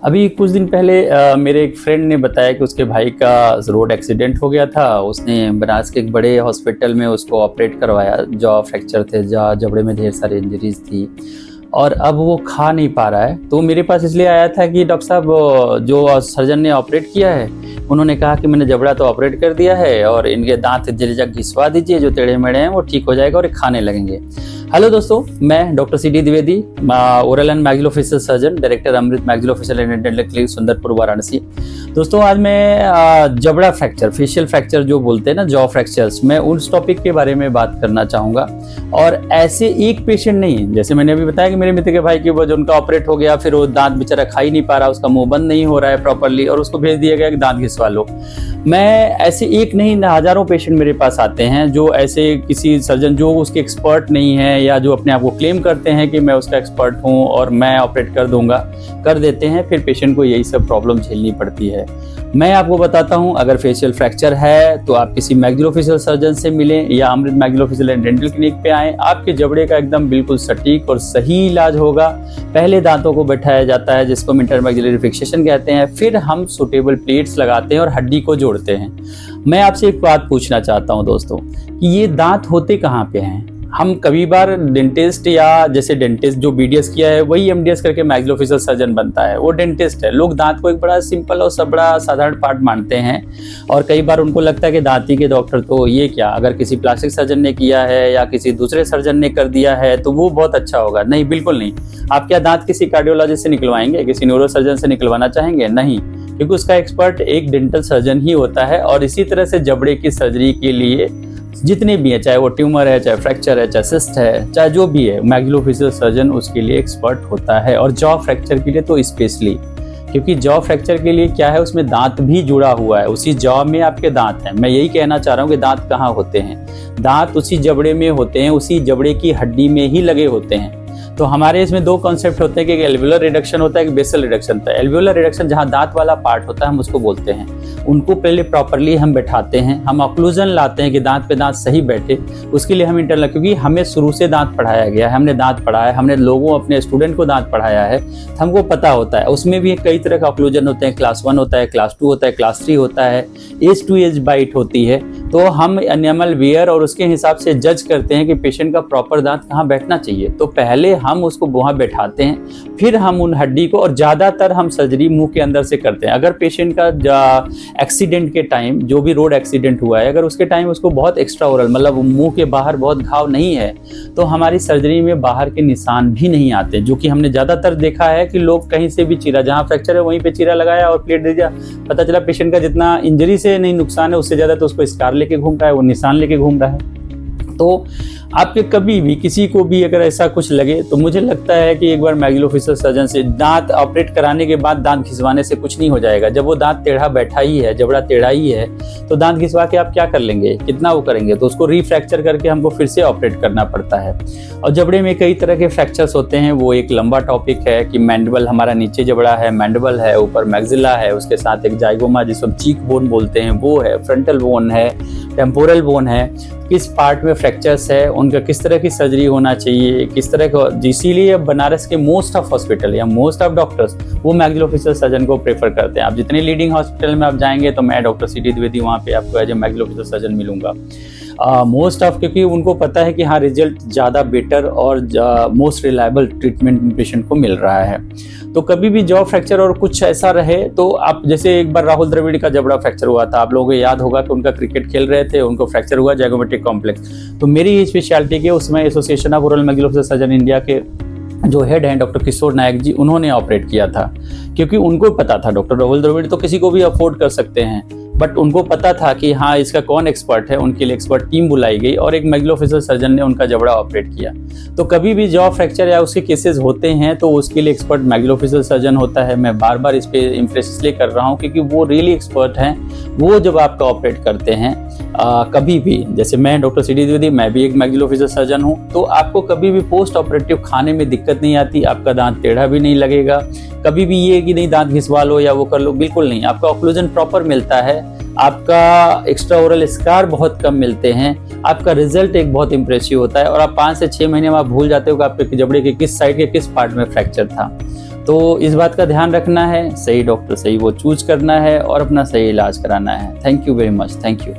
अभी कुछ दिन पहले मेरे एक फ्रेंड ने बताया कि उसके भाई का रोड एक्सीडेंट हो गया था। उसने बनारस के एक बड़े हॉस्पिटल में उसको ऑपरेट करवाया। जॉ फ्रैक्चर थे, जबड़े में ढेर सारी इंजरीज थी और अब वो खा नहीं पा रहा है। तो मेरे पास इसलिए आया था कि डॉक्टर साहब, जो सर्जन ने ऑपरेट किया है उन्होंने कहा कि मैंने जबड़ा तो ऑपरेट कर दिया है और इनके दांत जरा घिसवा दीजिए, जो टेढ़े मेढ़े हैं वो ठीक हो जाएगा और ये खाने लगेंगे। हेलो दोस्तों, मैं doctor C D. Dwivedi, oral and maxillofacial surgeon, director Amrit maxillofacial and dental clinic Sundarpur Varanasi. दोस्तों आज मैं जबड़ा फ्रैक्चर, फेशियल फ्रैक्चर जो बोलते हैं ना, जॉ फ्रैक्चर्स, मैं उस टॉपिक के बारे में बात करना चाहूँगा। और ऐसे एक पेशेंट नहीं है, जैसे मैंने अभी बताया कि मेरे मित्र के भाई की वजह उनका ऑपरेट हो गया, फिर वो दांत बेचारा खा ही नहीं पा रहा, उसका मुंह बंद नहीं हो रहा है प्रॉपरली और उसको भेज दिया गया कि दांत घिसवा लो। मैं ऐसे एक नहीं, हजारों पेशेंट मेरे पास आते हैं जो ऐसे किसी सर्जन जो उसके एक्सपर्ट नहीं है या जो अपने आप को क्लेम करते हैं कि मैं उसका एक्सपर्ट हूं और मैं ऑपरेट कर दूंगा, कर देते हैं, फिर पेशेंट को यही सब प्रॉब्लम झेलनी पड़ती है। मैं आपको बताता हूं, अगर फेशियल फ्रैक्चर है तो आप किसी मैक्सिलोफेशियल सर्जन से मिलें या अमृत मैक्सिलोफेशियल एंड डेंटल क्लिनिक पे आएं। आपके जबड़े का एकदम बिल्कुल सटीक और सही इलाज होगा। पहले दांतों को बैठाया जाता है जिसको हम इंटरमैक्सिलरी फिक्सेशन कहते हैं, फिर हम सुटेबल प्लेट्स लगाते हैं और हड्डी को जोड़ते हैं। मैं आपसे एक बात पूछना चाहता हूं दोस्तों कि ये दांत होते कहाँ पे हैं? हम कभी बार डेंटिस्ट या जैसे डेंटिस्ट जो बीडीएस किया है वही एमडीएस करके मैक्सिलोफेशियल सर्जन बनता है, वो डेंटिस्ट है। लोग दांत को एक बड़ा सिंपल और सब बड़ा साधारण पार्ट मानते हैं और कई बार उनको लगता है कि दांती के डॉक्टर तो ये क्या, अगर किसी प्लास्टिक सर्जन ने किया है या किसी दूसरे सर्जन ने कर दिया है तो वो बहुत अच्छा होगा। नहीं, बिल्कुल नहीं। आप क्या दांत किसी कार्डियोलॉजिस्ट से निकलवाएंगे, किसी न्यूरो सर्जन से निकलवाना चाहेंगे? नहीं, क्योंकि उसका एक्सपर्ट एक डेंटल सर्जन ही होता है। और इसी तरह से जबड़े की सर्जरी के लिए जितने भी है, चाहे वो ट्यूमर है, चाहे फ्रैक्चर है, चाहे सिस्ट है, चाहे जो भी है, मैक्सिलोफेशियल सर्जन उसके लिए एक्सपर्ट होता है। और जॉ फ्रैक्चर के लिए तो स्पेशली, क्योंकि जॉ फ्रैक्चर के लिए क्या है, उसमें दांत भी जुड़ा हुआ है, उसी जॉ में आपके दांत हैं। मैं यही कहना चाह रहा हूँ कि दांत कहाँ होते हैं, दांत उसी जबड़े में होते हैं, उसी जबड़े की हड्डी में ही लगे होते हैं। तो हमारे इसमें दो कॉन्सेप्ट होते हैं कि एक एल्वियोलर रिडक्शन होता है, एक बेसल रिडक्शन होता है। एल्वियोलर रिडक्शन जहाँ दांत वाला पार्ट होता है हम उसको बोलते हैं। उनको पहले प्रॉपरली हम बैठाते हैं, हम ऑक्लूजन लाते हैं कि दांत पे दांत सही बैठे। उसके लिए हम इंटरनल, क्योंकि हमें शुरू से दांत पढ़ाया गया है, हमने दांत पढ़ाया है, हमने लोगों अपने स्टूडेंट को दांत पढ़ाया है, तो हमको पता होता है। उसमें भी कई तरह का ऑक्लूजन होते हैं, क्लास 1 होता है, क्लास 2 होता है, क्लास 3 होता है, एज टू एज बाइट होती है। तो हम एनिमल वेयर और उसके हिसाब से जज करते हैं कि पेशेंट का प्रॉपर दांत कहाँ बैठना चाहिए। तो पहले हम उसको वहाँ बैठाते हैं, फिर हम उन हड्डी को, और ज़्यादातर हम सर्जरी मुंह के अंदर से करते हैं। अगर पेशेंट का एक्सीडेंट के टाइम, जो भी रोड एक्सीडेंट हुआ है, अगर उसके टाइम उसको बहुत एक्स्ट्रा ओरल, मतलब मुंह के बाहर बहुत घाव नहीं है, तो हमारी सर्जरी में बाहर के निशान भी नहीं आते। जो कि हमने ज़्यादातर देखा है कि लोग कहीं से भी चीरा, जहाँ फ्रैक्चर है वहीं पे चीरा लगाया और प्लेट दे दिया, पता चला पेशेंट का जितना इंजरी से नहीं नुकसान है उससे ज़्यादा तो उसको स्कार लेके घूम रहा है, वो निशान लेके घूम रहा है। तो आपके कभी भी किसी को भी अगर ऐसा कुछ लगे तो मुझे लगता है कि एक बार मैक्सिलोफेशियल सर्जन से, दांत ऑपरेट कराने के बाद दांत घिसवाने से कुछ नहीं हो जाएगा। जब वो दांत टेढ़ा बैठा ही है, जबड़ा टेढ़ा ही है, तो दांत घिसवा के आप क्या कर लेंगे, कितना वो करेंगे? तो उसको रीफ्रैक्चर करके हमको फिर से ऑपरेट करना पड़ता है। और जबड़े में कई तरह के फ्रैक्चर्स होते हैं, वो एक लंबा टॉपिक है कि मैंडिबल, हमारा नीचे जबड़ा है, मैंडिबल है, ऊपर मैक्सिला है, उसके साथ एक जाइगोमा जिसको हम चीक बोन बोलते हैं वो है, फ्रंटल बोन है, टेम्पोरल बोन है। किस पार्ट में फ्रैक्चर्स है, उनका किस तरह की सर्जरी होना चाहिए, किस तरह का, इसीलिए बनारस के मोस्ट ऑफ हॉस्पिटल या मोस्ट ऑफ डॉक्टर्स वो मैक्सिलोफेशियल सर्जन को प्रेफर करते हैं। आप जितने लीडिंग हॉस्पिटल में आप जाएंगे तो मैं डॉक्टर सी.डी. द्विवेदी वहाँ पे आपको एज ए मैक्सिलोफेशियल सर्जन मिलूंगा। मोस्ट ऑफ, क्योंकि उनको पता है कि हाँ रिजल्ट ज़्यादा बेटर और मोस्ट रिलायबल ट्रीटमेंट पेशेंट को मिल रहा है। तो कभी भी जॉ फ्रैक्चर और कुछ ऐसा रहे तो आप, जैसे एक बार राहुल द्रविड़ का जबड़ा फ्रैक्चर हुआ था, आप लोगों को याद होगा कि उनका क्रिकेट खेल रहे थे, उनको फ्रैक्चर हुआ जाइगोमेट्रिक कॉम्प्लेक्स। तो मेरी स्पेशलिटी के उसमें association of oral maxillofacial surgeon India के जो हेड हैं डॉक्टर किशोर नायक जी, उन्होंने ऑपरेट किया था, क्योंकि उनको पता था। डॉक्टर राहुल द्रविड़ तो किसी को भी अफोर्ड कर सकते हैं, बट उनको पता था कि हाँ इसका कौन एक्सपर्ट है। उनके लिए एक्सपर्ट टीम बुलाई गई और एक मैक्सिलोफेशियल सर्जन ने उनका जबड़ा ऑपरेट किया। तो कभी भी जॉ फ्रैक्चर या उसके केसेस होते हैं तो उसके लिए एक्सपर्ट मैक्सिलोफेशियल सर्जन होता है। मैं बार बार इस पे इम्प्रेस इसलिए कर रहा हूँ क्योंकि वो रियली एक्सपर्ट हैं। वो जब आपका ऑपरेट करते हैं कभी भी, जैसे मैं डॉक्टर सी.डी. द्विवेदी, मैं भी एक मैक्सिलोफेशियल सर्जन हूँ, तो आपको कभी भी पोस्ट ऑपरेटिव खाने में दिक्कत नहीं आती, आपका दांत टेढ़ा भी नहीं लगेगा। कभी भी ये कि नहीं दांत घिसवा लो या वो कर लो, बिल्कुल नहीं। आपका ऑक्लूजन प्रॉपर मिलता है, आपका एक्स्ट्रा ओरल स्कार बहुत कम मिलते हैं, आपका रिजल्ट एक बहुत इंप्रेसिव होता है और आप 5 से 6 महीने में आप भूल जाते हो कि आपके जबड़े के किस साइड के किस पार्ट में फ्रैक्चर था। तो इस बात का ध्यान रखना है, सही डॉक्टर सही वो चूज करना है और अपना सही इलाज कराना है। Thank you very much, thank you.